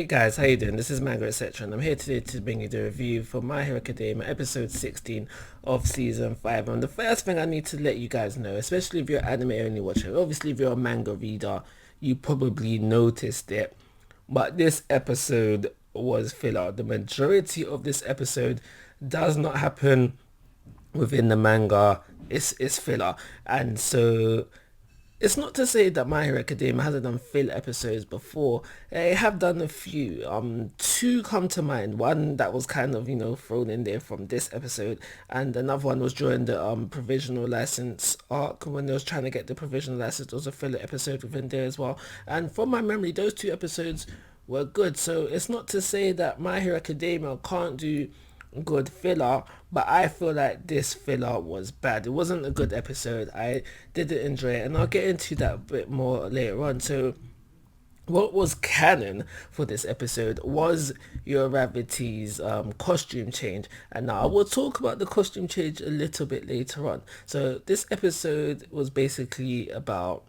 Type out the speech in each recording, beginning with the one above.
Hey guys, how you doing? This is Manga etc. and I'm here today to bring you the review for My Hero Academia episode 16 of season 5. And the first thing I need to let you guys know, especially if you're anime only watcher, obviously if you're a manga reader, you probably noticed it, but this episode was filler. The majority of this episode does not happen within the manga. It's filler, and so it's not to say that My Hero Academia hasn't done filler episodes before. They have done a few. Two come to mind. One that was kind of, thrown in there from this episode, and another one was during the provisional license arc when they was trying to get the provisional license. There was a filler episode within there as well. And from my memory, those two episodes were good. So it's not to say that My Hero Academia can't do good filler, but I feel like this filler was bad. It wasn't a good episode. I didn't enjoy it, and I'll get into that a bit more later on. So what was canon for this episode was your Rarity's costume change, and now I will talk about the costume change a little bit later on. So this episode was basically about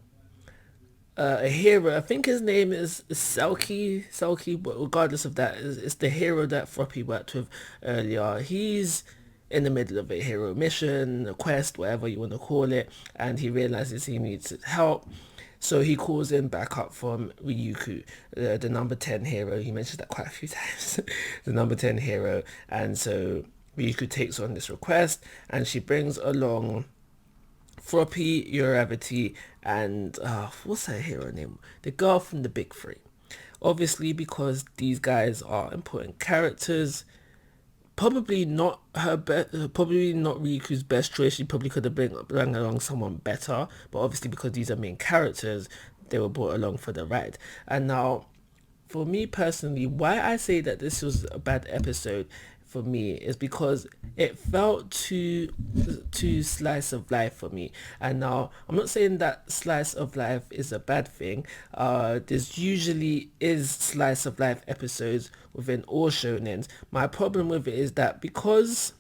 a hero. I think his name is Selkie, but regardless of that, it's the hero that Floppy worked with earlier. He's in the middle of a hero mission, a quest, whatever you want to call it, and he realizes he needs help. So he calls in backup from Ryuku, the number 10 hero. He mentioned that quite a few times. The number 10 hero. And so Ryuku takes on this request, and she brings along Floppy, Uravity, and what's her hero name? The girl from the Big Three. Obviously, because these guys are important characters. Probably not her best. Probably not Riku's best choice. She probably could have bring along someone better. But obviously, because these are main characters, they were brought along for the ride. And now, for me personally, why I say that this was a bad episode for me is because it felt too slice of life for me. And now I'm not saying that slice of life is a bad thing. There's usually is slice of life episodes within all shonens. My problem with it is that because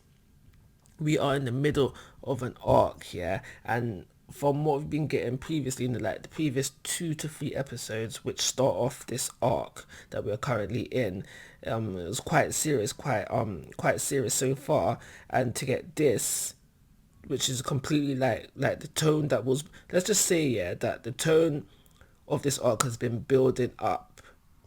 we are in the middle of an arc here, and from what we've been getting previously in the previous 2 to 3 episodes which start off this arc that we're currently in, it was quite serious, quite serious so far. And to get this, which is completely like the tone that was, let's just say, yeah, that the tone of this arc has been building up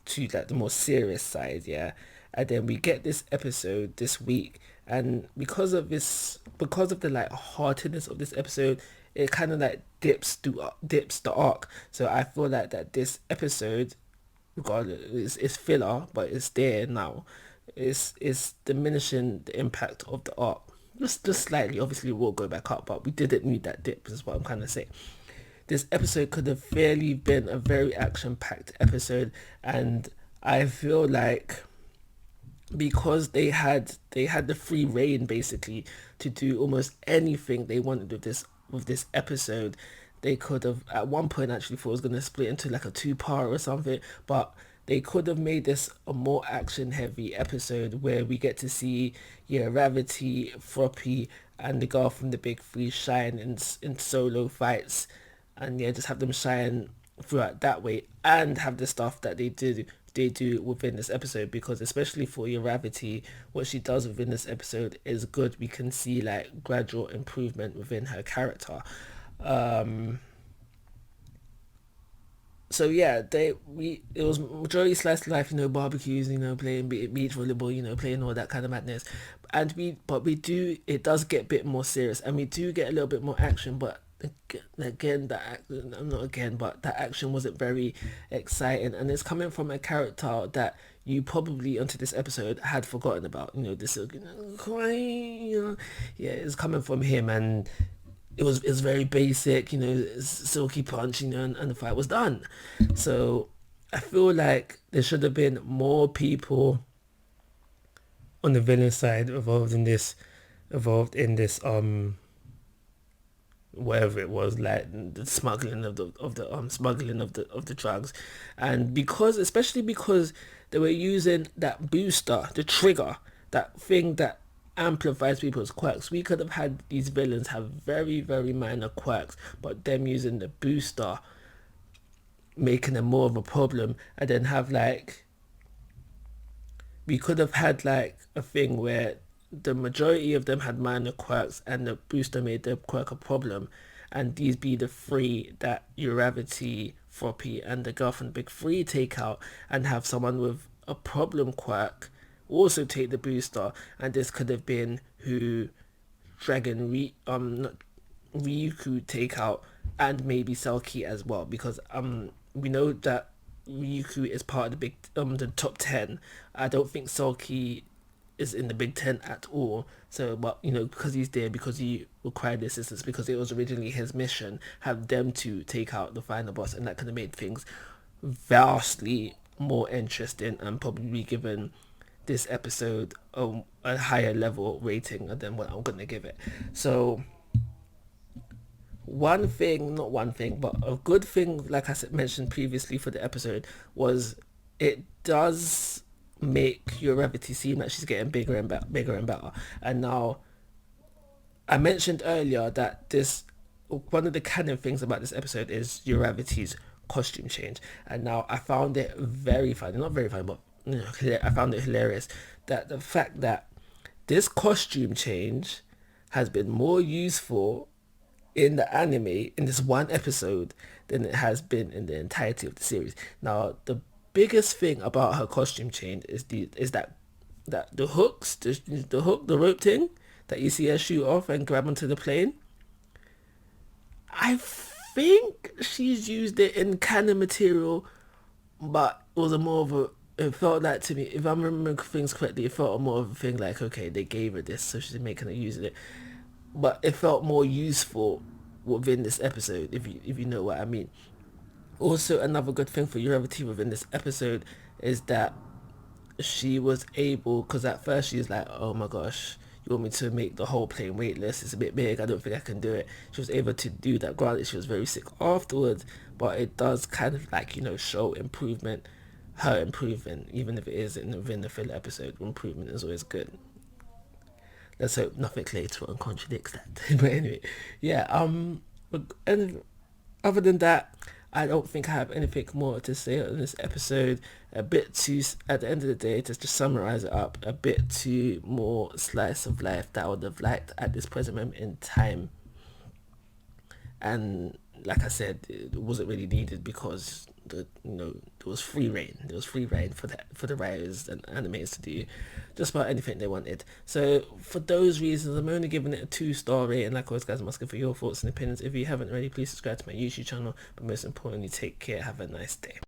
to like the more serious side, yeah. And then we get this episode this week, and because of the like heartiness of this episode, it kind of like dips the arc. So I feel like that this episode, regardless, is filler, but it's there now. It's diminishing the impact of the arc just slightly. Obviously, we'll go back up, but we didn't need that dip. Is what I'm kind of saying. This episode could have fairly been a very action-packed episode, and I feel like because they had the free reign basically to do almost anything they wanted with this episode. They could have at one point actually thought it was going to split into like a 2-part or something, but they could have made this a more action heavy episode where we get to see, yeah, Rarity, Floppy, and the girl from the Big Three shine in solo fights, and yeah, just have them shine throughout that way, and have the stuff that they do within this episode. Because especially for your Rarity, what she does within this episode is good. We can see like gradual improvement within her character. So yeah, it was majority slice of life, barbecues, playing beach volleyball, playing all that kind of madness, and it does get a bit more serious, and we do get a little bit more action, but again, that action wasn't very exciting, and it's coming from a character that you probably onto this episode had forgotten about. This crying, yeah, it's coming from him, and it was very basic, silky punch, and the fight was done. So I feel like there should have been more people on the villain side involved in this whatever it was, like the smuggling of the drugs. And especially because they were using that booster, the trigger, that thing that amplifies people's quirks. We could have had these villains have very, very minor quirks, but them using the booster, making them more of a problem, and then have like we could have had like a thing where the majority of them had minor quirks and the booster made the quirk a problem, and these be the three that Uravity, Froppy, and the girlfriend Big Three take out, and have someone with a problem quirk also take the booster, and this could have been who not Ryuku take out, and maybe Selkie as well, because we know that Ryuku is part of the the top 10. I don't think Selkie is in the Big Ten at all. So, but because he's there, because he required assistance, because it was originally his mission, have them to take out the final boss, and that could have made things vastly more interesting, and probably given this episode a higher level rating than what I'm gonna give it. So not one thing, but a good thing, like I mentioned previously for the episode, was it does make your Revity seem like she's getting bigger and bigger and better. And now, I mentioned earlier that one of the canon things about this episode is your Revity's costume change, and now I found it very funny, not very funny, but I found it hilarious that the fact that this costume change has been more useful in the anime in this one episode than it has been in the entirety of the series. Now, the biggest thing about her costume change is that the hooks, the rope thing that you see her shoot off and grab onto the plane. I think she's used it in canon material, but it was it felt like, to me, if I'm remembering things correctly, it felt more of a thing like, okay, they gave her this, so she's making her use it. But it felt more useful within this episode, if you know what I mean. Also, another good thing for Uravity within this episode is that she was able, because at first she was like, oh my gosh, you want me to make the whole plane weightless, it's a bit big, I don't think I can do it. She was able to do that. Granted, she was very sick afterwards, but it does kind of like, show her improving, even if it is within the filler episode. Improvement is always good. Let's hope nothing later on contradicts that. But anyway, yeah, and other than that, I don't think I have anything more to say on this episode. At the end of the day, just to summarize it up, a bit too more slice of life that I would have liked at this present moment in time. And like I said, it wasn't really needed because there was free reign. There was free reign for the writers and animators to do just about anything they wanted. So for those reasons, I'm only giving it a 2-star rating. Like always, guys, I'm asking for your thoughts and opinions. If you haven't already, please subscribe to my YouTube channel. But most importantly, take care. Have a nice day.